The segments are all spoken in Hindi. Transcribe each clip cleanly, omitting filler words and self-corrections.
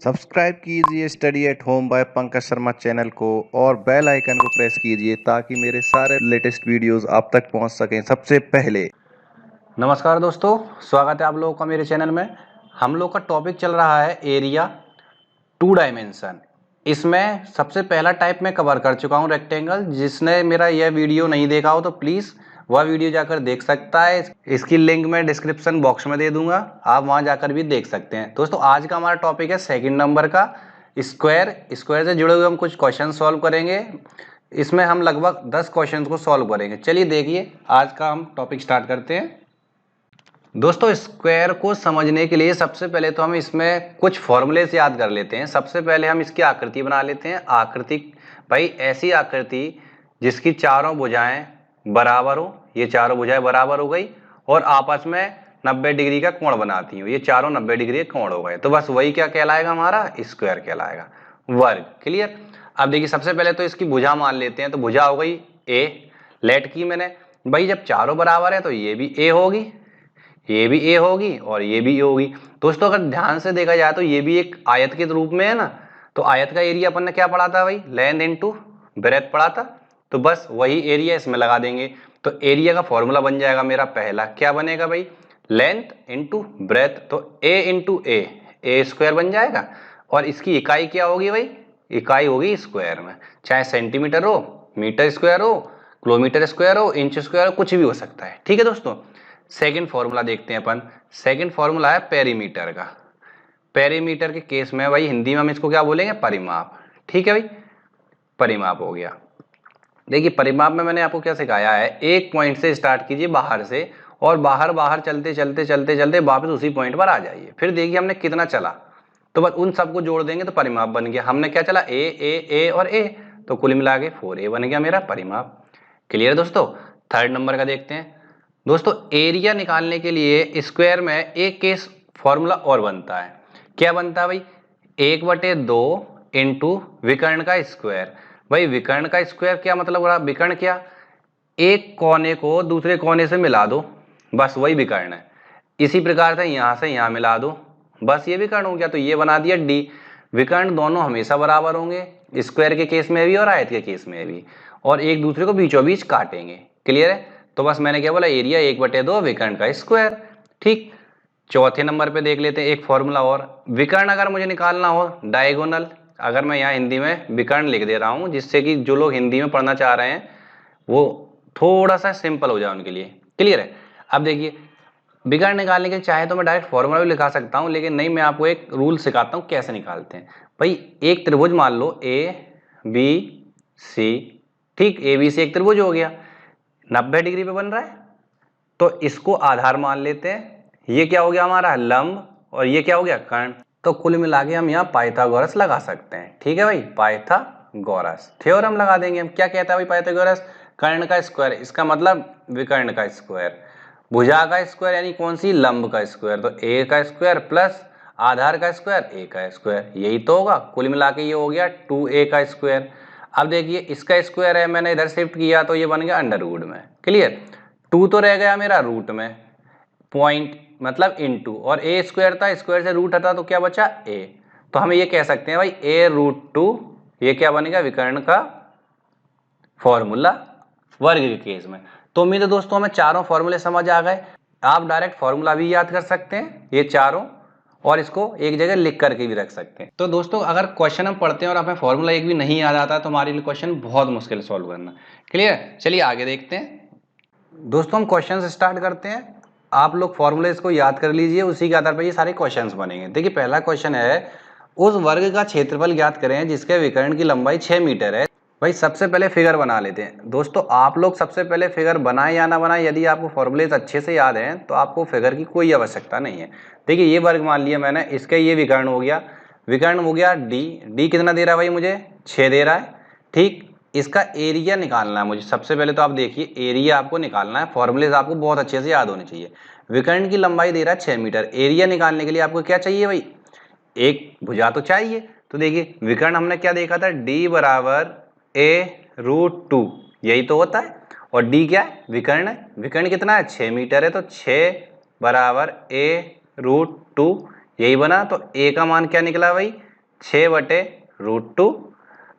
सब्सक्राइब कीजिए study at home by Pankaj Sharma channel को और बेल आइकन को प्रेस कीजिए ताकि मेरे सारे लेटेस्ट वीडियोस आप तक पहुंच सकें सबसे पहले। नमस्कार दोस्तों, स्वागत है आप लोगों का मेरे चैनल में। हम लोग का टॉपिक चल रहा है एरिया 2 डायमेंशन। इसमें सबसे पहला टाइप में कवर कर चुका हूं रेक्टेंगल। जिसने मेरा यह वीडियो नहीं देखा हो तो प्लीज़ वह वीडियो जाकर देख सकता है। इसकी लिंक मैं डिस्क्रिप्शन बॉक्स में दे दूंगा, आप वहां जाकर भी देख सकते हैं। दोस्तों आज का हमारा टॉपिक है सेकंड नंबर का स्क्वायर। स्क्वायर से जुड़े हुए हम कुछ क्वेश्चन सॉल्व करेंगे। इसमें हम लगभग 10 क्वेश्चन को सॉल्व करेंगे। चलिए देखिए आज का हम टॉपिक स्टार्ट करते हैं। दोस्तों स्क्वायर को समझने के लिए सबसे पहले तो हम इसमें कुछ फॉर्मूले से याद कर लेते हैं। सबसे पहले हम इसकी आकृति बना लेते हैं। आकृति भाई ऐसी आकृति जिसकी चारों भुजाएं बराबर हो। ये चारों भुजाएं बराबर हो गई और आपस में 90 डिग्री का कोण बनाती हो। ये चारों 90 डिग्री के कोण हो गए, तो बस वही क्या कहलाएगा, हमारा स्क्वायर कहलाएगा, वर्ग। क्लियर। अब देखिए सबसे पहले तो इसकी भुजा मान लेते हैं। तो भुजा हो गई ए, लेट की मैंने। भाई जब चारों बराबर है तो ये भी ए होगी, ये भी ए होगी और ये भी ए होगी। दोस्तों अगर ध्यान से देखा जाए तो ये भी एक आयत के रूप में है ना। तो आयत का एरिया अपन ने क्या पढ़ा था भाई, लेंथ इनटू ब्रेथ पढ़ा था। तो बस वही एरिया इसमें लगा देंगे। तो एरिया का फॉर्मूला बन जाएगा मेरा पहला, क्या बनेगा भाई, लेंथ इनटू ब्रेथ। तो ए इंटू ए स्क्वायर बन जाएगा। और इसकी इकाई क्या होगी भाई, इकाई होगी स्क्वायर में, चाहे सेंटीमीटर हो, मीटर स्क्वायर हो, किलोमीटर स्क्वायर हो, इंच स्क्वायर हो, कुछ भी हो सकता है। ठीक है दोस्तों। सेकंड फॉर्मूला देखते हैं अपन। सेकंड फॉर्मूला है पेरीमीटर का। पेरीमीटर के केस में भाई हिंदी में हम इसको क्या बोलेंगे, परिमाप। ठीक है भाई, परिमाप हो गया। देखिए परिमाप में मैंने आपको क्या सिखाया है, एक पॉइंट से स्टार्ट कीजिए बाहर से और बाहर बाहर चलते चलते चलते चलते वापस उसी पॉइंट पर आ जाइए। फिर देखिए हमने कितना चला, तो बस उन सबको जोड़ देंगे तो परिमाप बन गया। हमने क्या चला, ए और ए, तो कुल मिला के 4a बन गया मेरा परिमाप। क्लियर दोस्तों। थर्ड नंबर का देखते हैं। दोस्तों एरिया निकालने के लिए स्क्वायर में एक केस फॉर्मूला और बनता है। क्या बनता है भाई, 1/2 इंटू विकर्ण का स्क्वायर। भाई विकर्ण का स्क्वायर क्या मतलब रहा, विकर्ण क्या, एक कोने को दूसरे कोने से मिला दो, बस वही विकर्ण है। इसी प्रकार से यहां यहां मिला दो, बस ये विकर्ण हो गया। तो ये बना दिया डी। विकर्ण दोनों हमेशा बराबर होंगे, स्क्वायर के केस में भी और आयत के केस में भी, और एक दूसरे को बीचों बीच काटेंगे। क्लियर है। तो बस मैंने क्या बोला, एरिया 1/2 विकर्ण का स्क्वायर। ठीक। चौथे नंबर पे देख लेते हैं एक फॉर्मूला और। विकर्ण अगर मुझे निकालना हो डायगोनल, अगर मैं यहाँ हिंदी में विकर्ण लिख दे रहा हूं जिससे कि जो लोग हिंदी में पढ़ना चाह रहे हैं वो थोड़ा सा सिंपल हो जाए उनके लिए। क्लियर है। अब देखिए विकर्ण निकालने के लिए चाहे तो मैं डायरेक्ट फॉर्मूला भी लिखा सकता हूं, लेकिन नहीं, मैं आपको एक रूल सिखाता हूं कैसे निकालते हैं। भाई एक त्रिभुज मान लो ए बी सी। ठीक, ए बी सी एक त्रिभुज हो गया, 90 डिग्री पे बन रहा है। तो इसको आधार मान लेते हैं। ये क्या हो गया हमारा, लंब, और ये क्या हो गया, कर्ण। तो कुल मिला के हम यहाँ पाइथागोरस लगा सकते हैं। ठीक है भाई, पाइथागोरस थ्योरम लगा देंगे हम। क्या कहता है भाई पाइथागोरस, कर्ण का स्क्वायर, इसका मतलब विकर्ण का स्क्वायर, भुजा का स्क्वायर यानी कौन सी, लंब का स्क्वायर। तो ए का स्क्वायर प्लस आधार का स्क्वायर ए का स्क्वायर, यही तो होगा। कुल मिला के ये हो गया 2a का स्क्वायर। अब देखिए इसका स्क्वायर है, मैंने इधर शिफ्ट किया तो ये बन गया अंडर रूट में। क्लियर। 2 तो रह गया मेरा रूट में, पॉइंट मतलब इनटू, और ए स्क्वायर था, स्क्वायर से रूट हटा तो क्या बचा, ए। तो हम ये कह सकते हैं भाई a√2, ये क्या बनेगा, विकर्ण का फॉर्मूला वर्ग के केस में। तो उम्मीद है दोस्तों हमें चारों फॉर्मूले समझ आ गए। आप डायरेक्ट फॉर्मूला भी याद कर सकते हैं ये चारों, और इसको एक जगह लिख करके भी रख सकते हैं। तो दोस्तों अगर क्वेश्चन हम पढ़ते हैं और हमें फॉर्मूला एक भी नहीं याद आता तो हमारे लिए क्वेश्चन बहुत मुश्किल सॉल्व करना। क्लियर। चलिए आगे देखते हैं। दोस्तों हम क्वेश्चन स्टार्ट करते हैं। आप लोग फॉर्मूले इसको याद कर लीजिए, उसी के आधार पर ये सारे क्वेश्चंस बनेंगे। देखिए पहला क्वेश्चन है, उस वर्ग का क्षेत्रफल ज्ञात करें जिसके विकर्ण की लंबाई 6 मीटर है। भाई सबसे पहले फिगर बना लेते हैं। दोस्तों आप लोग सबसे पहले फिगर बनाए या ना बनाए, यदि आपको फॉर्मूलेज अच्छे से याद हैं तो आपको फिगर की कोई आवश्यकता नहीं है। देखिए ये वर्ग मान लिया मैंने, इसका ये विकर्ण हो गया, विकर्ण हो गया डी। डी कितना दे रहा है भाई मुझे, 6 दे रहा है। ठीक। इसका एरिया निकालना है मुझे। सबसे पहले तो आप देखिए एरिया आपको निकालना है, फॉर्मूलेज आपको बहुत अच्छे से याद होने चाहिए। विकर्ण की लंबाई दे रहा है 6 मीटर, एरिया निकालने के लिए आपको क्या चाहिए भाई, एक भुजा तो चाहिए। तो देखिए विकर्ण हमने क्या देखा था, d बराबर a√2, यही तो होता है। और d क्या है, विकर्ण है। विकर्ण कितना है, 6 मीटर है, तो 6 बराबर a√2, यही बना। तो a का मान क्या निकला भाई, 6/√2।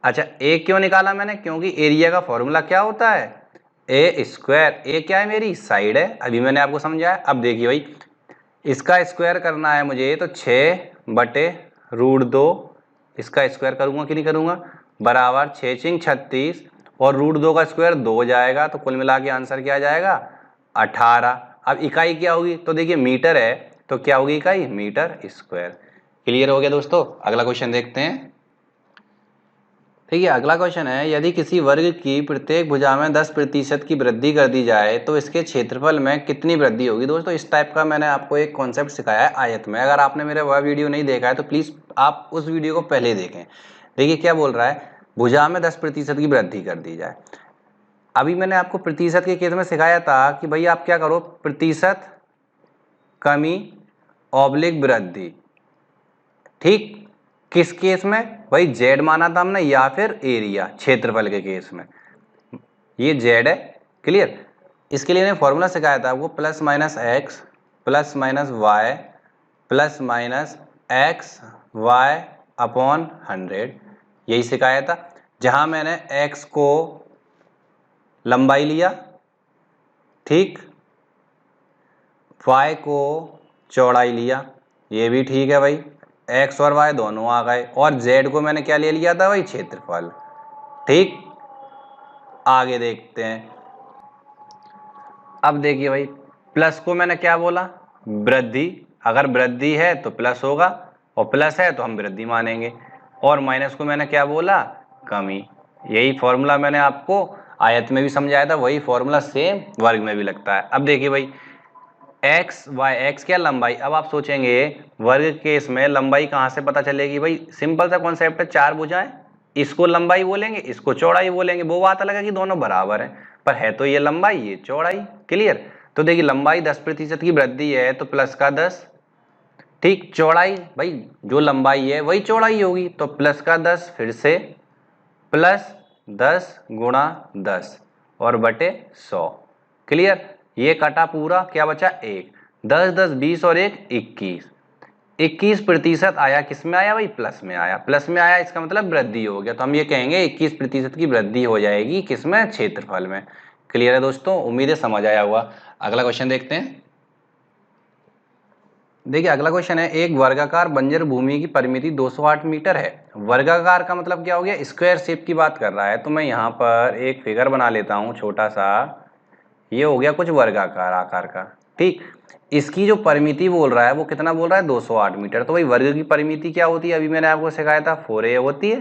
अच्छा ए क्यों निकाला मैंने, क्योंकि एरिया का फॉर्मूला क्या होता है, ए स्क्वायर। ए क्या है, मेरी साइड है, अभी मैंने आपको समझाया। अब देखिए भाई, इसका स्क्वायर करना है मुझे, तो 6/√2, इसका स्क्वायर करूंगा कि नहीं करूंगा, बराबर 6×36 और √2 का स्क्वायर 2 हो जाएगा, तो कुल मिला के आंसर क्या आ जाएगा 18। अब इकाई क्या होगी, तो देखिए मीटर है, तो क्या होगी इकाई, मीटर स्क्वायर। क्लियर हो गया दोस्तों। अगला क्वेश्चन देखते हैं। ठीक है, अगला क्वेश्चन है, यदि किसी वर्ग की प्रत्येक भुजा में 10% की वृद्धि कर दी जाए तो इसके क्षेत्रफल में कितनी वृद्धि होगी। दोस्तों इस टाइप का मैंने आपको एक कॉन्सेप्ट सिखाया है आयत में। अगर आपने मेरा वह वीडियो नहीं देखा है तो प्लीज आप उस वीडियो को पहले देखें। देखिए क्या बोल रहा है, भुजा में 10% की वृद्धि कर दी जाए। अभी मैंने आपको प्रतिशत के केस में सिखाया था कि भाई आप क्या करो, प्रतिशत कमी ऑब्लिक वृद्धि। ठीक, किस केस में भाई, जेड माना था हमने या फिर एरिया क्षेत्रफल के केस में, ये जेड है। क्लियर, इसके लिए मैंने फॉर्मूला सिखाया था वो plus minus x plus minus y plus minus x y upon 100, यही सिखाया था। जहां मैंने एक्स को लंबाई लिया, ठीक, वाई को चौड़ाई लिया, ये भी ठीक है भाई, एक्स और वाई दोनों आ गए, और जेड को मैंने क्या ले लिया था भाई, क्षेत्रफल। ठीक, आगे देखते हैं। अब देखिए भाई, प्लस को मैंने क्या बोला, वृद्धि, अगर वृद्धि है तो प्लस होगा, और प्लस है तो हम वृद्धि मानेंगे। और माइनस को मैंने क्या बोला, कमी। यही फॉर्मूला मैंने आपको आयत में भी समझाया था, वही फॉर्मूला सेम वर्ग में भी लगता है। अब देखिए भाई, एक्स वाई, एक्स क्या लंबाई। अब आप सोचेंगे वर्ग के इसमें लंबाई कहाँ से पता चलेगी, भाई सिंपल सा कॉन्सेप्ट है, चार भुजाएं, इसको लंबाई बोलेंगे इसको चौड़ाई बोलेंगे, वो बात अलग है कि दोनों बराबर हैं, पर है तो ये लंबाई ये चौड़ाई। क्लियर, तो देखिए लंबाई 10% की वृद्धि है तो प्लस का 10, ठीक, चौड़ाई भाई जो लंबाई है वही चौड़ाई होगी, तो प्लस का 10, फिर से प्लस 10 गुणा 10 और बटे 100। क्लियर, ये कटा पूरा, क्या बचा एक, 10 10 20 और एक 21, 21% आया, किस में आया भाई, प्लस में आया। प्लस में आया इसका मतलब वृद्धि हो गया, तो हम ये कहेंगे 21% की वृद्धि हो जाएगी किसमें, क्षेत्रफल में। क्लियर है दोस्तों, उम्मीद है समझ आया हुआ। अगला क्वेश्चन देखते हैं। देखिए अगला क्वेश्चन है, एक वर्गाकार बंजर भूमि की परिमिति 208 मीटर है। वर्गाकार का मतलब क्या हो गया, स्क्वायर शेप की बात कर रहा है, तो मैं यहाँ पर एक फिगर बना लेता हूँ छोटा सा, ये हो गया कुछ वर्गाकार आकार का। ठीक, इसकी जो परिमिति बोल रहा है वो कितना बोल रहा है, 208 मीटर। तो भाई वर्ग की परिमिति क्या होती है, अभी मैंने आपको सिखाया था 4a होती है,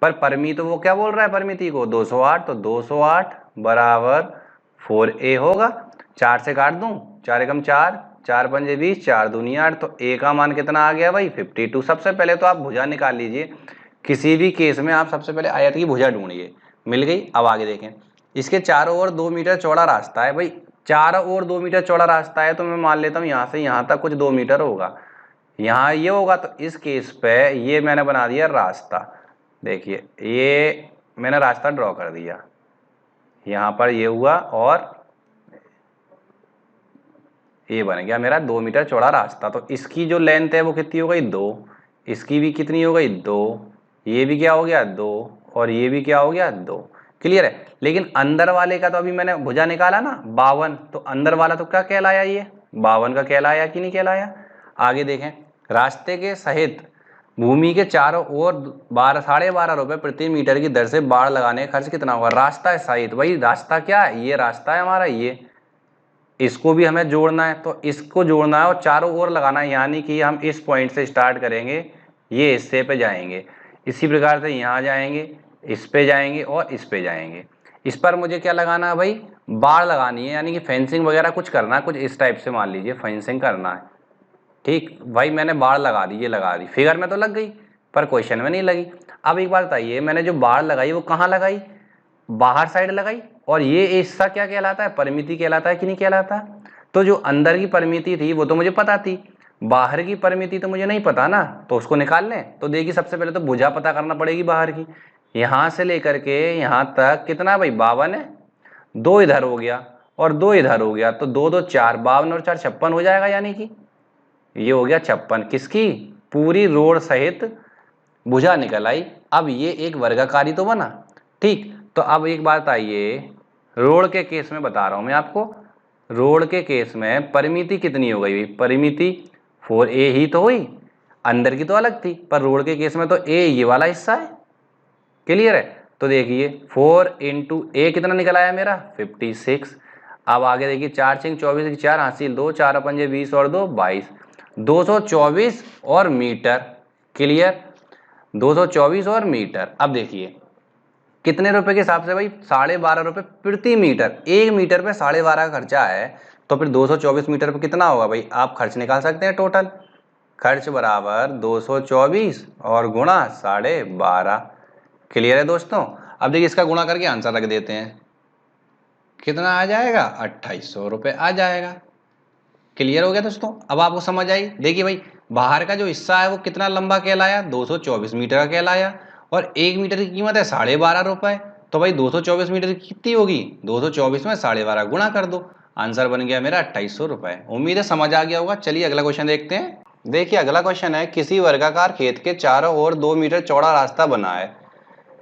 पर परिमिति तो वो क्या बोल रहा है, परिमिति को 208, तो 208 बराबर 4a होगा। 4 से काट दूं, 4 एकम 4, 4 पंजे 20, 4 दूनी 8, तो a का मान कितना आ गया भाई 52। सबसे पहले तो आप भुजा निकाल लीजिए, किसी भी केस में आप सबसे पहले आयत की भुजा ढूंढिए, मिल गई। अब आगे देखें, इसके चारों ओर 2 मीटर चौड़ा रास्ता है। भाई चारों ओर 2 मीटर चौड़ा रास्ता है, तो मैं मान लेता हूँ यहाँ से यहाँ तक कुछ 2 मीटर होगा, यहाँ ये होगा, तो इस केस पे ये मैंने बना दिया रास्ता। देखिए ये मैंने रास्ता ड्रॉ कर दिया, यहाँ पर ये हुआ और ये बन गया मेरा 2 मीटर चौड़ा रास्ता। तो इसकी जो लेंथ है वो कितनी हो गई, 2, इसकी भी कितनी हो गई, 2, ये भी क्या हो गया 2, और ये भी क्या हो गया 2। क्लियर है, लेकिन अंदर वाले का तो अभी मैंने भुजा निकाला ना 52, तो अंदर वाला तो क्या कहलाया, ये 52 का कहलाया कि नहीं कहलाया। आगे देखें, रास्ते के सहित भूमि के चारों ओर 12.5 रुपए प्रति मीटर की दर से बाड़ लगाने का खर्च कितना होगा। रास्ता है सहित, भाई रास्ता क्या है, ये रास्ता है हमारा, ये इसको भी हमें जोड़ना है, तो इसको जोड़ना है और चारों ओर लगाना है, यानी कि हम इस पॉइंट से स्टार्ट करेंगे, ये हिस्से पे जाएंगे, इसी प्रकार से यहाँ जाएंगे, इस पे जाएंगे और इस पे जाएंगे। इस पर मुझे क्या लगाना है भाई, बाड़ लगानी है, यानी कि फेंसिंग वगैरह कुछ करना है, कुछ इस टाइप से मान लीजिए फेंसिंग करना है। ठीक भाई, मैंने बाड़ लगा दी, ये लगा दी, फिगर में तो लग गई पर क्वेश्चन में नहीं लगी। अब एक बात बताइए, मैंने जो बाड़ लगाई वो कहाँ लगाई, बाहर साइड लगाई, और ये हिस्सा क्या कहलाता है, परिमिति कहलाता है कि नहीं कहलाता। तो जो अंदर की परिमिति थी वो तो मुझे पता थी, बाहर की परिमिति तो मुझे नहीं पता ना, तो उसको निकाल लें। तो देखिए सबसे पहले तो भुजा पता करना पड़ेगी बाहर की, यहाँ से लेकर के यहाँ तक कितना भाई 52 है, 2 इधर हो गया और 2 इधर हो गया, तो 2 2 4, 52 और 4 56 हो जाएगा, यानी कि ये हो गया 56 किसकी, पूरी रोड सहित भुजा निकल आई। अब ये एक वर्गाकारी तो बना, ठीक। तो अब एक बात आइए, रोड के केस में बता रहा हूं मैं आपको, रोड के केस में परिमिति कितनी हो गई? परिमिति 4a ही तो हुई, अंदर की तो अलग थी, पर रोड के केस में तो a ये वाला हिस्सा है। क्लियर है? तो देखिए 4 इंटू ए कितना निकल आया मेरा? 56। अब आगे देखिए 4 6 24 की 4 हासिल 2, 4 पंजे 20 और 2 22, 224 और मीटर। क्लियर? 224 और मीटर। अब देखिए कितने रुपए के हिसाब से भाई? 12.5 रुपए प्रति मीटर। 1 मीटर पे 12.5 का खर्चा है, तो फिर 224 मीटर पे कितना होगा भाई? आप खर्च निकाल सकते हैं टोटल। खर्च बराबर 224 और गुणा 12.5। क्लियर है दोस्तों? अब देखिए इसका गुणा करके आंसर रख देते हैं, कितना आ जाएगा? 2800 रुपये आ जाएगा। क्लियर हो गया दोस्तों? अब आपको समझ आई। देखिए भाई बाहर का जो हिस्सा है वो कितना लंबा कहलाया? 224 मीटर का कहलाया, और 1 मीटर की कीमत है 12.5 रुपए। तो भाई 224 मीटर की कितनी होगी? 224 में 12.5 गुणा कर दो, आंसर बन गया मेरा 2800 रुपए। उम्मीद है समझ आ गया होगा। चलिए अगला क्वेश्चन देखते हैं। देखिए अगला क्वेश्चन है, किसी वर्गाकार खेत के चारों ओर 2 मीटर चौड़ा रास्ता बना है।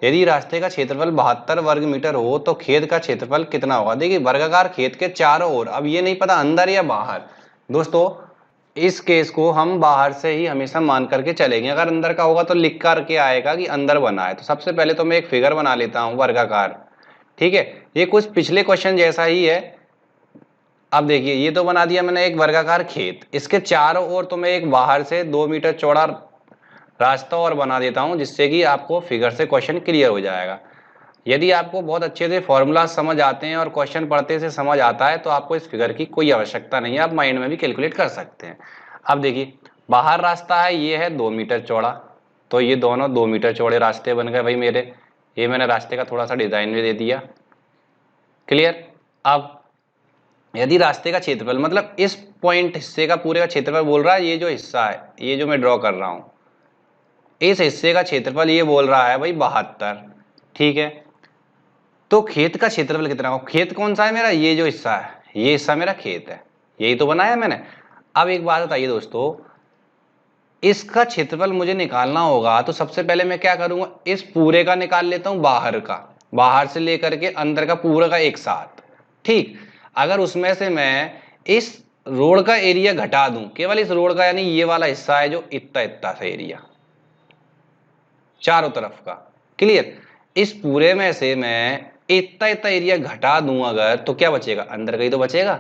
यदि रास्ते का क्षेत्रफल 72 वर्ग मीटर हो तो खेत का क्षेत्रफल कितना होगा? देखिए वर्गाकार खेत के चारों ओर, अब ये नहीं पता अंदर या बाहर। दोस्तों इस केस को हम बाहर से ही हमेशा मान करके चलेंगे, अगर अंदर का होगा तो लिख करके आएगा कि अंदर बना है। तो सबसे पहले तो मैं एक फिगर बना लेता हूं वर्गाकार, ठीक है। ये कुछ पिछले क्वेश्चन जैसा ही है। अब देखिए ये तो बना दिया मैंने एक वर्गाकार खेत, इसके चारों ओर तो मैं एक बाहर से 2 मीटर चौड़ा रास्ता और बना देता हूं, जिससे कि आपको फिगर से क्वेश्चन क्लियर हो जाएगा। यदि आपको बहुत अच्छे से फॉर्मूला समझ आते हैं और क्वेश्चन पढ़ते से समझ आता है तो आपको इस फिगर की कोई आवश्यकता नहीं है, आप माइंड में भी कैलकुलेट कर सकते हैं। अब देखिए बाहर रास्ता है, ये है 2 मीटर चौड़ा, तो ये दोनों 2 मीटर चौड़े रास्ते बन गए भाई मेरे। ये मैंने रास्ते का थोड़ा सा डिजाइन भी दे दिया। क्लियर? अब यदि रास्ते का क्षेत्रफल, मतलब इस पॉइंट हिस्से का पूरे का क्षेत्रफल बोल रहा है, ये जो हिस्सा है ये जो मैं ड्रॉ कर रहा हूं, इस हिस्से का क्षेत्रफल ये बोल रहा है भाई 72, ठीक है। तो खेत का क्षेत्रफल कितना हो? खेत कौन सा है मेरा? ये जो हिस्सा है, ये हिस्सा मेरा खेत है, यही तो बनाया मैंने। अब एक बात बताइए दोस्तों, इसका क्षेत्रफल मुझे निकालना होगा, तो सबसे पहले मैं क्या करूंगा? इस पूरे का निकाल लेता हूं, बाहर का, बाहर से लेकर के अंदर का पूरा का एक साथ, ठीक। अगर उसमें से मैं इस रोड का एरिया घटा दूं, केवल इस रोड का, यानी ये वाला हिस्सा है जो इतना इतना सा एरिया चारों तरफ का, क्लियर। इस पूरे में से मैं इतना इतना एरिया घटा दूं अगर, तो क्या बचेगा? अंदर का ही तो बचेगा।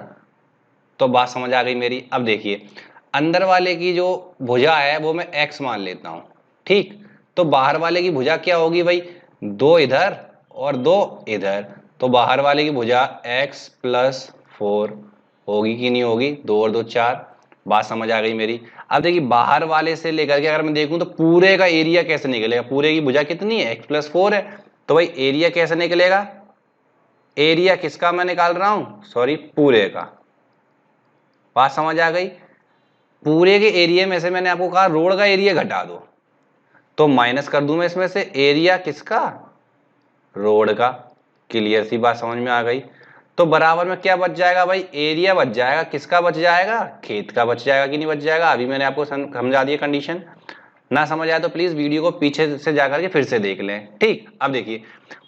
तो बात समझ आ गई मेरी। अब देखिए अंदर वाले की जो भुजा है वो मैं x मान लेता हूं, ठीक। तो बाहर वाले की भुजा क्या होगी भाई? 2 इधर और 2 इधर, तो बाहर वाले की भुजा x प्लस 4 होगी कि नहीं होगी? 2 और 2 4। बात समझ आ गई मेरी। अब देखिए बाहर वाले से लेकर के अगर मैं देखूं तो पूरे का एरिया कैसे निकलेगा? पूरे की भुजा कितनी है? x प्लस 4 है, तो भाई एरिया कैसे निकलेगा? एरिया किसका मैं निकाल रहा हूं? सॉरी, पूरे का। बात समझ आ गई? पूरे के एरिया में से मैंने आपको कहा रोड का एरिया घटा दो, तो माइनस कर दूं मैं इसमें से एरिया किसका? रोड का। क्लियर सी बात समझ में आ गई। तो बराबर में क्या बच जाएगा भाई? एरिया बच जाएगा। किसका बच जाएगा? खेत का बच जाएगा कि नहीं बच जाएगा? अभी मैंने आपको समझा दिया कंडीशन। ना समझ आया तो प्लीज वीडियो को पीछे से जाकर के फिर से देख लें, ठीक। अब देखिए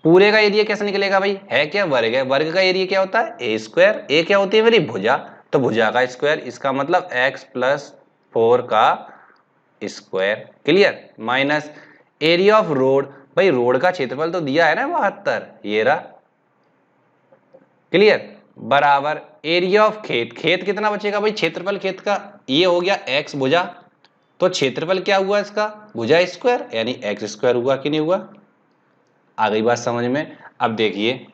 पूरे का एरिया कैसे निकलेगा भाई? है क्या? वर्ग है, वर्ग का एरिया क्या होता है? ए स्क्वायर। ए क्या होती है मेरी? भुजा, तो भुजा का स्क्वायर, इसका मतलब x प्लस 4 का square. Clear? Minus area of road, भाई रोड का क्षेत्रफल तो दिया है ना 72, ये रहा। क्लियर? बराबर एरिया ऑफ खेत, खेत कितना बचेगा भाई? क्षेत्रफल खेत का ये हो गया x भुजा, तो क्षेत्रफल क्या हुआ इसका? भुजा स्क्वायर, यानी एक्स स्क्वायर हुआ कि नहीं हुआ? आ गई बात समझ में? अब देखिए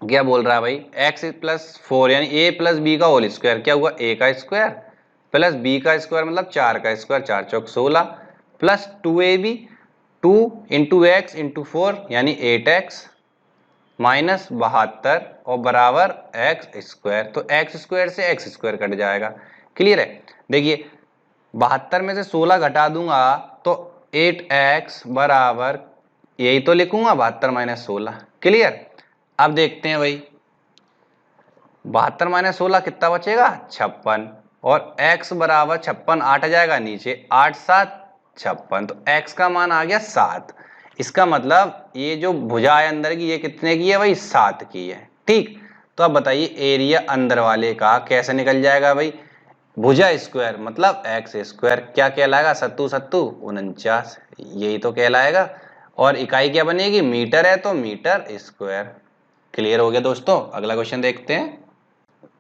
क्या बोल रहा है भाई? एक्स प्लस 4 यानी ए प्लस बी का होल स्क्वायर, क्या हुआ? ए का स्क्वायर प्लस बी का स्क्वायर मतलब 4 का स्क्वायर, 4 चौक 16 plus 2ab, 2 into x into 4 यानी 8x माइनस 72 और बराबर एक्स स्क्वायर। तो एक्स स्क्वायर से एक्स स्क्वायर कट जाएगा। क्लियर है? देखिए 72 में से 16 घटा दूंगा तो 8x बराबर, यही तो लिखूंगा 72 माइनस 16। क्लियर? अब देखते हैं भाई 72 माइनस 16 कितना बचेगा? 56, और x बराबर 56, 8 आ जाएगा नीचे, 8 7 56। तो x का मान आ गया 7। इसका मतलब ये जो भुजा है अंदर की ये कितने की है भाई, 7 की है। ठीक, तो अब बताइए एरिया अंदर वाले का कैसे निकल जाएगा भाई, भुजा स्क्वायर मतलब एक्स स्क्वायर, क्या कहलाएगा, सत्तू सत्तू 49, यही तो कहलाएगा। और इकाई क्या बनेगी, मीटर है तो मीटर स्क्वायर। क्लियर हो गया दोस्तों। अगला क्वेश्चन देखते हैं।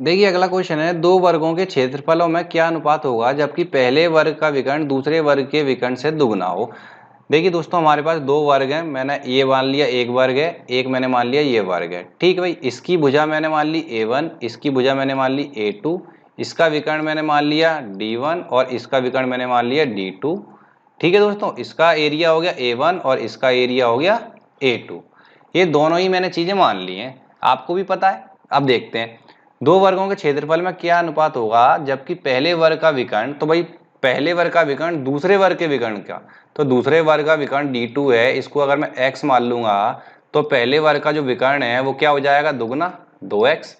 देखिए अगला क्वेश्चन है, दो वर्गों के क्षेत्रफलों में क्या अनुपात होगा जबकि पहले वर्ग का विकर्ण दूसरे वर्ग के विकर्ण से दुगना हो। देखिए दोस्तों हमारे पास दो वर्ग हैं, मैंने ये मान लिया एक वर्ग है, एक मैंने मान लिया ये वर्ग है। ठीक है भाई, इसकी भुजा मैंने मान ली a1, इसकी भुजा मैंने मान ली a2, इसका विकर्ण मैंने मान लिया d1 और इसका विकर्ण मैंने मान लिया d2। ठीक है दोस्तों, इसका एरिया हो गया a1 और इसका एरिया हो गया a2। ये दोनों ही मैंने चीजें मान ली हैं, आपको भी पता है। अब देखते हैं दो वर्गों के क्षेत्रफल में क्या अनुपात होगा जबकि पहले वर्ग का विकर्ण, तो भाई पहले वर्ग का विकर्ण दूसरे वर्ग के विकर्ण का, तो दूसरे वर्ग का विकर्ण d2 है, इसको अगर मैं x मान लूंगा तो पहले वर्ग का जो विकर्ण है वो क्या हो जाएगा, दुगना 2x।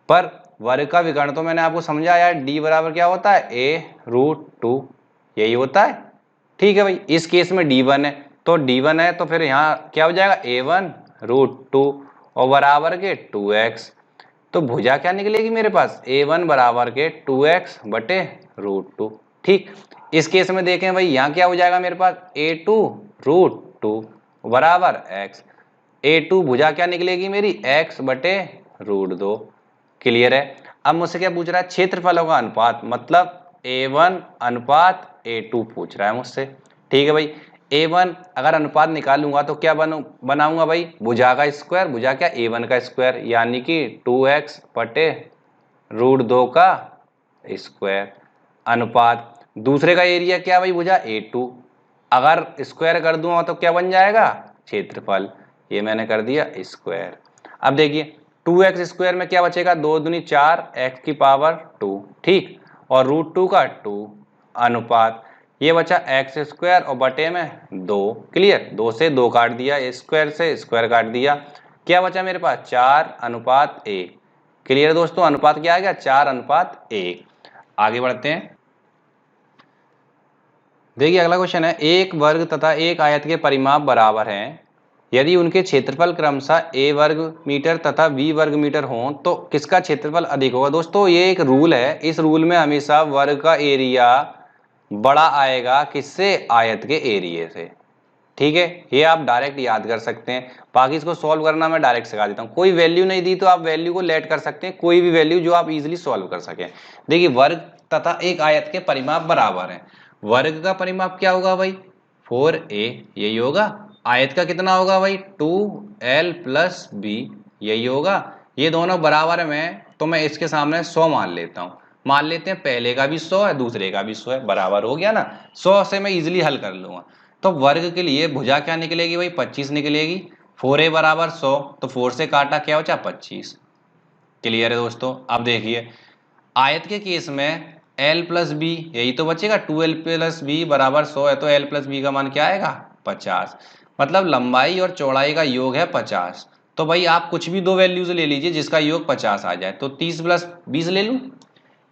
पर वर्ग का विकर्ण तो मैंने आपको समझाया d बराबर क्या होता है, a√2, यही होता है। ठीक है भाई, इस केस में d1 है तो d1 है तो फिर यहाँ क्या हो जाएगा a1√2 और बराबर के 2x। तो भुजा क्या निकलेगी मेरे पास, a1 बराबर के 2x बटे √2। ठीक, इस केस में देखें भाई यहाँ क्या हो जाएगा मेरे पास a2√2 बराबर x। a2 भुजा क्या निकलेगी मेरी, x बटे √2। क्लियर है। अब मुझसे क्या पूछ रहा है, क्षेत्रफलों का अनुपात, मतलब a1 अनुपात a2 पूछ रहा है मुझसे। ठीक है भाई, a1 अगर अनुपात निकालूंगा तो क्या बनाऊंगा भाई, भुजा का स्क्वायर, भुजा क्या a1 का स्क्वायर यानी कि 2x बटे √2 का स्क्वायर अनुपात दूसरे का एरिया क्या भाई, भुजा a2, अगर स्क्वायर कर दूंगा तो क्या बन जाएगा, क्षेत्रफल, ये मैंने कर दिया स्क्वायर। अब देखिए 2x स्क्वायर में क्या बचेगा, 2 दूनी 4 x की पावर 2। ठीक, और √2 का 2 अनुपात ये बचा एक्स स्क्वायर और बटे में 2। क्लियर, 2 से 2 काट दिया, स्क्वायर से स्क्वायर काट दिया, क्या बचा मेरे पास 4:1। क्लियर दोस्तों, अनुपात क्या आ गया, 4:1। आगे बढ़ते हैं। देखिए अगला क्वेश्चन है, एक वर्ग तथा एक आयत के परिमाप बराबर हैं, यदि उनके क्षेत्रफल क्रमशः a वर्ग मीटर तथा b वर्ग मीटर हों तो किसका क्षेत्रफल अधिक होगा। दोस्तों ये एक रूल है, इस रूल में हमेशा वर्ग का एरिया बड़ा आएगा किससे, आयत के एरिया से। ठीक है, ये आप डायरेक्ट याद कर सकते हैं, बाकी इसको सॉल्व करना मैं डायरेक्ट सिखा देता हूँ। कोई वैल्यू नहीं दी तो आप वैल्यू को लेट कर सकते हैं, कोई भी वैल्यू जो आप इजीली सॉल्व कर सकें। देखिए वर्ग तथा एक आयत के परिमाप बराबर हैं, वर्ग का परिमाप क्या होगा भाई 4a, यही होगा। आयत का कितना होगा भाई 2l + b, यही होगा। ये दोनों बराबर में तो मैं इसके सामने 100 मान लेता हूँ, मान लेते हैं पहले का भी 100 है दूसरे का भी 100 है, बराबर हो गया ना। 100 से मैं इजीली हल कर लूंगा। तो वर्ग के लिए भुजा क्या निकलेगी भाई 25 निकलेगी, 4a बराबर 100 तो 4 से काटा क्या बचा 25। क्लियर है दोस्तों। अब देखिए आयत के केस में l + b, यही तो बचेगा, 2l + b बराबर 100 है तो l + b का मान क्या आएगा 50, मतलब लंबाई और चौड़ाई का योग है 50। तो भाई आप कुछ भी दो वैल्यूज ले लीजिए जिसका योग 50 आ जाए, तो 30 + 20 ले लूं,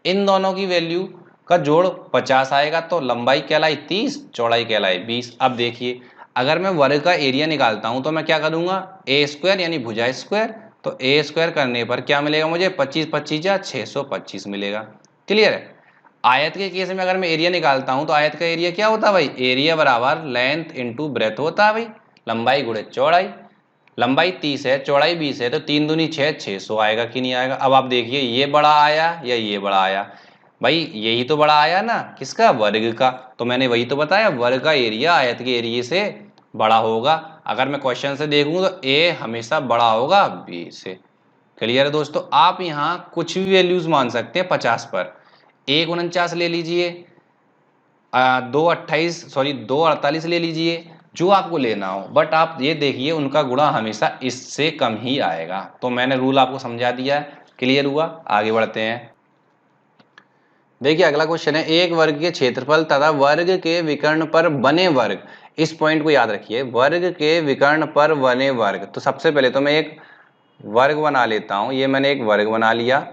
इन दोनों की वैल्यू का जोड़ 50 आएगा तो लंबाई कहलाई 30, चौड़ाई कहलाई 20। अब देखिए अगर मैं वर्ग का एरिया निकालता हूं तो मैं क्या करूंगा, a स्क्वायर यानी भुजा स्क्वायर, तो a स्क्वायर करने पर क्या मिलेगा मुझे 25 25 जा 625 मिलेगा। क्लियर है। आयत के केस में अगर मैं एरिया निकालता हूं तो आयत का एरिया क्या होता है भाई, एरिया बराबर लेंथ इंटू ब्रेथ होता है भाई, लंबाई गुणे चौड़ाई। लंबाई 30 है चौड़ाई 20 है तो 3 दूनी 6, 600 आएगा कि नहीं आएगा। अब आप देखिए ये बड़ा आया या ये बड़ा आया, भाई यही तो बड़ा आया ना, किसका, वर्ग का। तो मैंने वही तो बताया वर्ग का एरिया आयत के एरिया से बड़ा होगा। अगर मैं क्वेश्चन से देखूं तो a हमेशा बड़ा होगा b से। क्लियर है दोस्तों। आप यहाँ कुछ भी वैल्यूज मान सकते हैं 50 पर, 1:49 ले लीजिए, 2:48 ले लीजिए, जो आपको लेना हो, बट आप ये देखिए उनका गुणा हमेशा इससे कम ही आएगा। तो मैंने रूल आपको समझा दिया है, क्लियर हुआ। आगे बढ़ते हैं। देखिए अगला क्वेश्चन है, एक वर्ग के क्षेत्रफल तथा वर्ग के विकर्ण पर बने वर्ग, इस पॉइंट को याद रखिए, वर्ग के विकर्ण पर बने वर्ग। तो सबसे पहले तो मैं एक वर्ग बना लेता हूं, ये मैंने एक वर्ग बना लिया,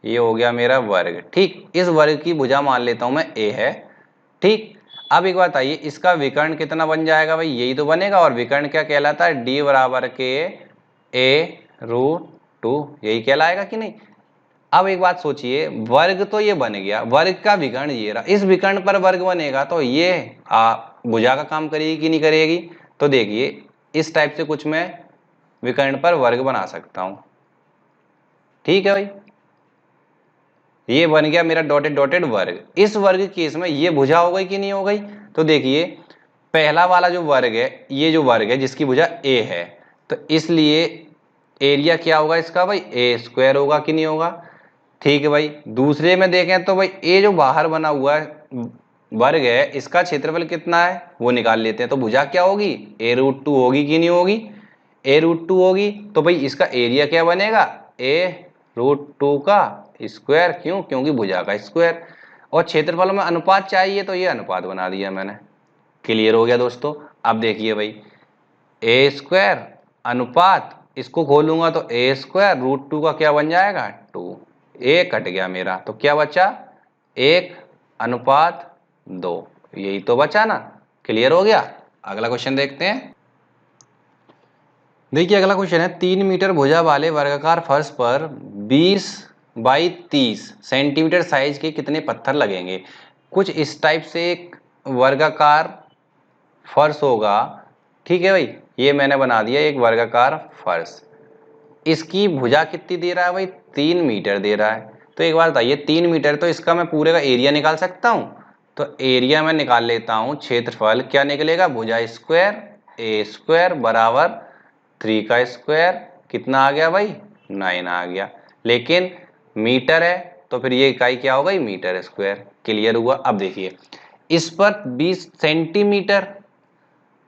ये हो गया मेरा वर्ग। ठीक, इस वर्ग की भुजा मान लेता हूं मैं a है। ठीक, अब एक बात आइए, इसका विकर्ण कितना बन जाएगा भाई, यही तो बनेगा। और विकर्ण क्या कहलाता है, डी बराबर के a√2, यही कहलाएगा कि नहीं। अब एक बात सोचिए, वर्ग तो ये बन गया, वर्ग का विकर्ण ये रहा, इस विकर्ण पर वर्ग बनेगा तो ये भुजा का काम करेगी कि नहीं करेगी। तो देखिए इस टाइप से कुछ मैं विकर्ण पर वर्ग बना सकता हूं, ठीक है भाई। ये बन गया मेरा डॉटेड डॉटेड वर्ग। इस वर्ग केस में ये भुजा हो गई कि नहीं हो गई। तो देखिए पहला वाला जो वर्ग है, ये जो वर्ग है जिसकी भुजा a है, तो इसलिए एरिया क्या होगा इसका भाई, a² होगा कि नहीं होगा। ठीक है भाई, दूसरे में देखें तो भाई ये जो बाहर बना हुआ है वर्ग है, इसका क्षेत्रफल कितना है वो निकाल लेते हैं। तो भुजा क्या होगी, a√2 होगी कि नहीं होगी, a√2 होगी। तो भाई इसका एरिया क्या बनेगा, a√2 का स्क्वायर। क्यों, क्योंकि भुजा का स्क्वायर। और क्षेत्रफल में अनुपात चाहिए तो ये अनुपात बना दिया मैंने। क्लियर हो गया दोस्तों। अब देखिए भाई a² अनुपात, इसको खोलूंगा तो a²√2 का क्या बन जाएगा, 2। a कट गया मेरा, तो क्या बचा, 1:2, यही तो बचा ना। क्लियर हो गया। अगला क्वेश्चन देखते हैं। देखिए अगला क्वेश्चन है, 3 मीटर भुजा वाले वर्गाकार फर्श पर 20 बाई 30 सेंटीमीटर साइज के कितने पत्थर लगेंगे। कुछ इस टाइप से एक वर्गाकार फर्श होगा, ठीक है भाई। ये मैंने बना दिया एक वर्गाकार फर्श। इसकी भुजा कितनी दे रहा है भाई, 3 मीटर दे रहा है। तो एक बात बताइए, 3 मीटर तो इसका मैं पूरे का एरिया निकाल सकता हूं। तो एरिया मैं निकाल लेता हूं, क्षेत्रफल क्या निकलेगा, भुजा स्क्वायर a² बराबर 3 का स्क्वायर, कितना आ गया भाई, 9 आ गया। लेकिन मीटर है तो फिर ये इकाई क्या हो गई, मीटर स्क्वायर। क्लियर हुआ। अब देखिए इस पर 20 सेंटीमीटर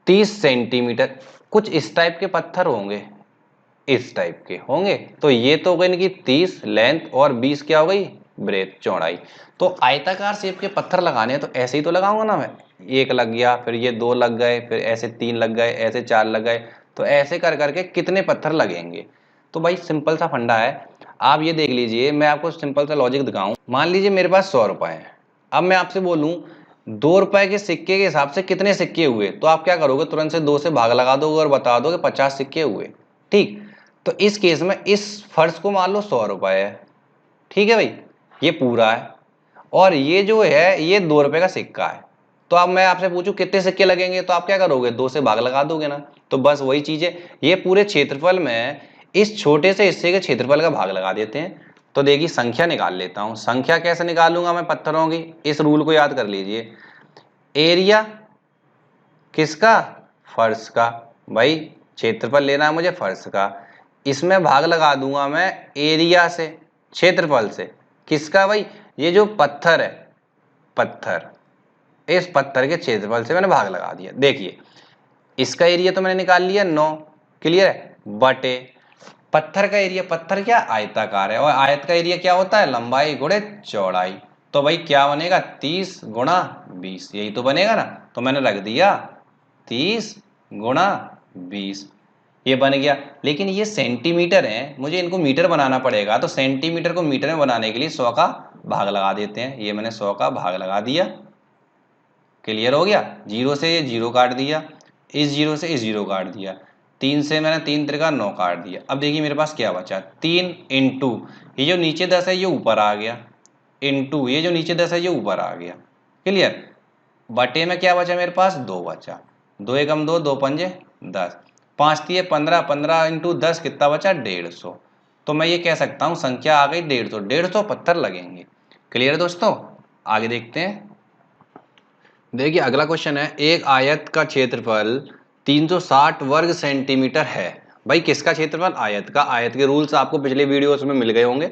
30 सेंटीमीटर, कुछ इस टाइप के पत्थर होंगे, इस टाइप के होंगे। तो ये तो हो गई इनकी 30 लेंथ और 20 क्या हो गई ब्रेथ, चौड़ाई। तो आयताकार शेप के पत्थर लगाने हैं तो ऐसे ही तो लगाऊंगा ना मैं, एक लग गया, फिर ये 2 लग गए, फिर ऐसे 3 लग गए, ऐसे 4 लग गए। तो ऐसे कर करके कितने पत्थर लगेंगे। तो भाई सिंपल सा फंडा है, आप ये देख लीजिए। मैं आपको सिंपल सा लॉजिक दिखाऊं। मान लीजिए मेरे पास 100 रुपए है। अब मैं आपसे बोलूं 2 रुपए के सिक्के के हिसाब से कितने सिक्के हुए, तो आप क्या करोगे, तुरंत से 2 से भाग लगा दोगे और बता दोगे 50 सिक्के हुए। ठीक, तो इस केस में इस फर्श को मान लो 100 रुपए है, ठीक है भाई, ये पूरा है। और ये जो है ये 2 रुपए का सिक्का है। तो अब मैं आपसे पूछूं कितने सिक्के लगेंगे, तो आप क्या करोगे, 2 से भाग लगा दोगे ना। तो बस वही चीज है, ये पूरे क्षेत्रफल में इस छोटे से हिस्से के क्षेत्रफल का भाग लगा देते हैं। तो देखिए संख्या निकाल लेता हूं। संख्या कैसे निकालूंगा मैं पत्थरों की, इस रूल को याद कर लीजिए। एरिया किसका, फर्श का। भाई क्षेत्रफल लेना है मुझे फर्श का, इसमें भाग लगा दूंगा मैं एरिया से, क्षेत्रफल से। किसका भाई, ये जो पत्थर है, पत्थर, इस पत्थर के क्षेत्रफल से मैंने भाग लगा दिया। देखिए इसका एरिया तो मैंने निकाल लिया 9। क्लियर है, बटे पत्थर का एरिया, पत्थर क्या आयताकार है, और आयत का एरिया क्या होता है, लंबाई गुणे चौड़ाई। तो भाई क्या बनेगा, 30 गुणा 20, यही तो बनेगा ना। तो मैंने रख दिया 30 गुणा 20, ये बन गया। लेकिन ये सेंटीमीटर है, मुझे इनको मीटर बनाना पड़ेगा। तो सेंटीमीटर को मीटर में बनाने के लिए 100 का भाग लगा देते हैं। ये मैंने 100 का भाग लगा दिया। क्लियर हो गया। 0 से ये 0 काट दिया, इस 0 से इस 0 काट दिया, 3 से मैंने 3 त्रिका 9 काट दिया। अब देखिए मेरे पास क्या बचा, 3 इंटू ये जो नीचे 10 है ये ऊपर आ गया, इंटू ये जो नीचे 10 है ये ऊपर आ गया। क्लियर, बटे में क्या बचा मेरे पास, 2 बचा। 2 एकम 2, 2 पंजे 10, 5 दिए 15, 15 इंटू 10 कितना बचा, 150। तो मैं ये कह सकता हूँ संख्या आ गई 150, 150 पत्थर लगेंगे। क्लियर दोस्तों, आगे देखते हैं। देखिए अगला क्वेश्चन है, एक आयत का क्षेत्रफल 360 वर्ग सेंटीमीटर है। भाई किसका क्षेत्रफल, आयत का। आयत के रूल्स आपको पिछले वीडियोस में मिल गए होंगे।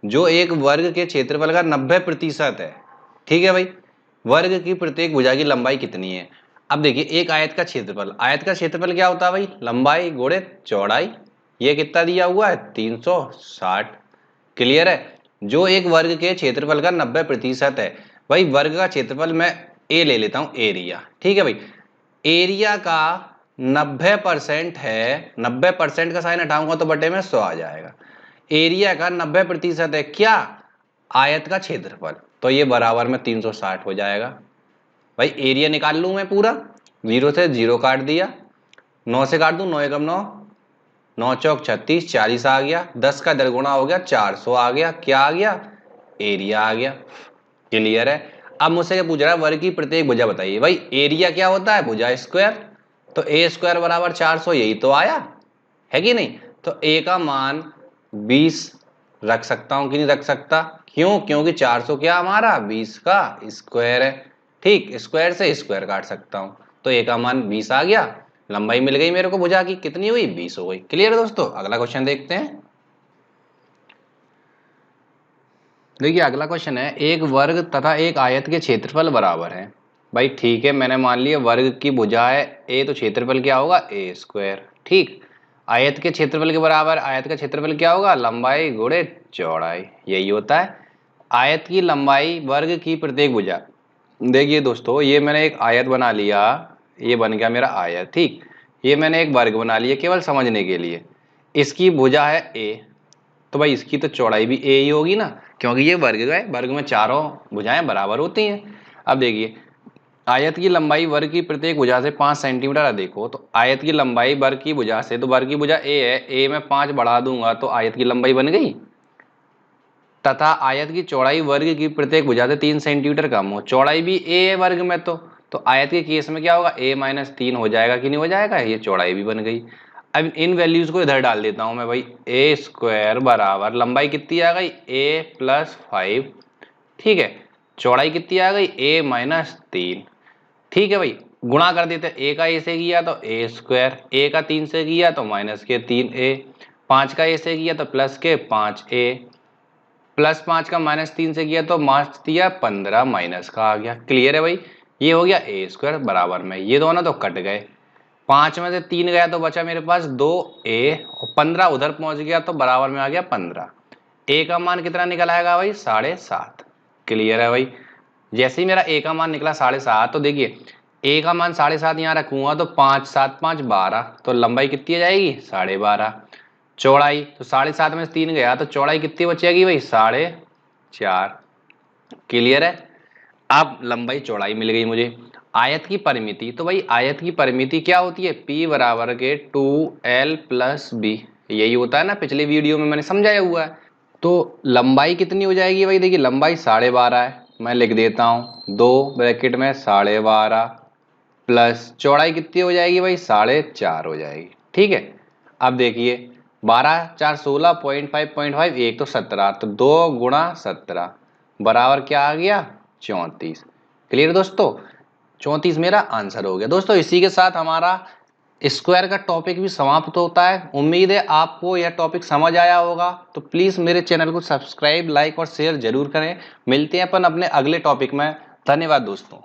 जो एक वर्ग के क्षेत्रफल का 90% है, ठीक है भाई। वर्ग की प्रत्येक भुजा की लंबाई कितनी है। अब देखिए एक आयत का क्षेत्रफल, आयत का क्षेत्रफल क्या होता है भाई, लंबाई गुणे चौड़ाई। ये कितना दिया हुआ है, 360। क्लियर है। जो एक वर्ग के क्षेत्रफल का 90% है, भाई वर्ग का क्षेत्रफल मैं ए ले लेता हूं, एरिया, ठीक है भाई। एरिया का 90% है, 90% का साइन हटाऊंगा तो बटे में 100 आ जाएगा। एरिया का 90% है क्या, आयत का क्षेत्रफल, तो ये बराबर में 360 हो जाएगा। भाई एरिया निकाल लूँ मैं पूरा, 0 से 0 काट दिया, 9 से काट दूँ, 9 एकम 9, 9 चौक 36, 40 आ गया, 10 का 10 गुणा हो गया 400 आ गया, क्या आ गया, एरिया आ गया। क्लियर है। अब मुझसे क्या पूछ रहा है, वर्ग की प्रत्येक भुजा बताइए। भाई एरिया क्या होता है, भुजा स्क्वायर, तो ए स्क्वायर बराबर 400, यही तो आया है कि नहीं। तो ए का मान 20 रख सकता हूं कि नहीं रख सकता, क्यों, क्योंकि 400 क्या हमारा 20 का स्क्वायर है। ठीक, स्क्वायर से स्क्वायर काट सकता हूं, तो ए का मान 20 आ गया, लंबाई मिल गई मेरे को भुजा की, कितनी हुई, 20 हो गई। क्लियर है दोस्तों। अगला क्वेश्चन देखते हैं। देखिए अगला क्वेश्चन है, एक वर्ग तथा एक आयत के क्षेत्रफल बराबर है। भाई ठीक है, मैंने मान लिया वर्ग की भुजा है ए, तो क्षेत्रफल क्या होगा, ए स्क्वायर। ठीक, आयत के क्षेत्रफल के बराबर, आयत का क्षेत्रफल क्या होगा, लंबाई गुणे चौड़ाई, यही होता है। आयत की लंबाई वर्ग की प्रत्येक भुजा। देखिए दोस्तों, ये मैंने एक आयत बना लिया, ये बन गया मेरा आयत। ठीक, ये मैंने एक वर्ग बना लिया केवल समझने के लिए। इसकी भुजा है ए, तो भाई इसकी तो चौड़ाई भी ए ही होगी ना, क्योंकि ये वर्ग है, वर्ग में चारों भुजाएं बराबर होती हैं। अब देखिए, आयत की लंबाई वर्ग की प्रत्येक भुजा से 5 सेंटीमीटर है। देखो तो आयत की लंबाई वर्ग की भुजा से, तो वर्ग की भुजा ए है, ए में 5 बढ़ा दूंगा तो आयत की लंबाई बन गई। तथा आयत की चौड़ाई वर्ग की प्रत्येक भुजा से 3 सेंटीमीटर कम हो, चौड़ाई भी ए है वर्ग में, तो आयत के केस में क्या होगा, ए माइनस 3 हो जाएगा कि नहीं हो जाएगा, ये चौड़ाई भी बन गई। अब इन वैल्यूज को इधर डाल देता हूं मैं। भाई ए स्क्वायर बराबर लंबाई कितनी आ गई, ए प्लस 5, ठीक है, चौड़ाई कितनी आ गई, ए माइनस 3। ठीक है भाई, गुणा कर देते, ए का ए से किया तो ए स्क्वायर, ए का 3 से किया तो माइनस के 3a, 5 का ए से किया तो प्लस के 5a, प्लस 5 का माइनस 3 से किया तो मार्क्स दिया 15, माइनस का आ गया। क्लियर है भाई, ये हो गया ए स्क्वायर बराबर में, ये दोनों तो कट गए, 5 में से 3 गया तो बचा मेरे पास 2a, और 15 उधर पहुंच गया तो बराबर में आ गया 15। ए का मान कितना निकल आएगा भाई, 7.5। क्लियर है भाई, जैसे ही मेरा ए का मान निकला 7.5, तो देखिए ए का मान 7.5 यहाँ रखूंगा तो 5 7 5 12, तो लंबाई कितनी आ जाएगी, 12.5। चौड़ाई तो 7.5 में से 3 गया तो चौड़ाई कितनी बचेगी भाई, 4.5। क्लियर है। अब लंबाई चौड़ाई मिल गई मुझे। आयत की परिमिति, तो भाई आयत की परिमिति क्या होती है, P बराबर के 2L प्लस बी, यही होता है ना, पिछले वीडियो में मैंने समझाया हुआ है। तो लंबाई कितनी हो जाएगी भाई, देखिए लंबाई 12.5 है, मैं लिख देता हूं 2 ब्रैकेट में 12.5, प्लस चौड़ाई कितनी हो जाएगी भाई, 4.5 हो जाएगी। ठीक है, अब देखिए 12 4 16, 0.5 1 तो 17, तो 2 गुणा 17 बराबर क्या आ गया, 34। क्लियर दोस्तों, 34 मेरा आंसर हो गया। दोस्तों इसी के साथ हमारा स्क्वायर का टॉपिक भी समाप्त होता है। उम्मीद है आपको यह टॉपिक समझ आया होगा, तो प्लीज मेरे चैनल को सब्सक्राइब, लाइक और शेयर जरूर करें। मिलते हैं अपन अपने अगले टॉपिक में। धन्यवाद दोस्तों।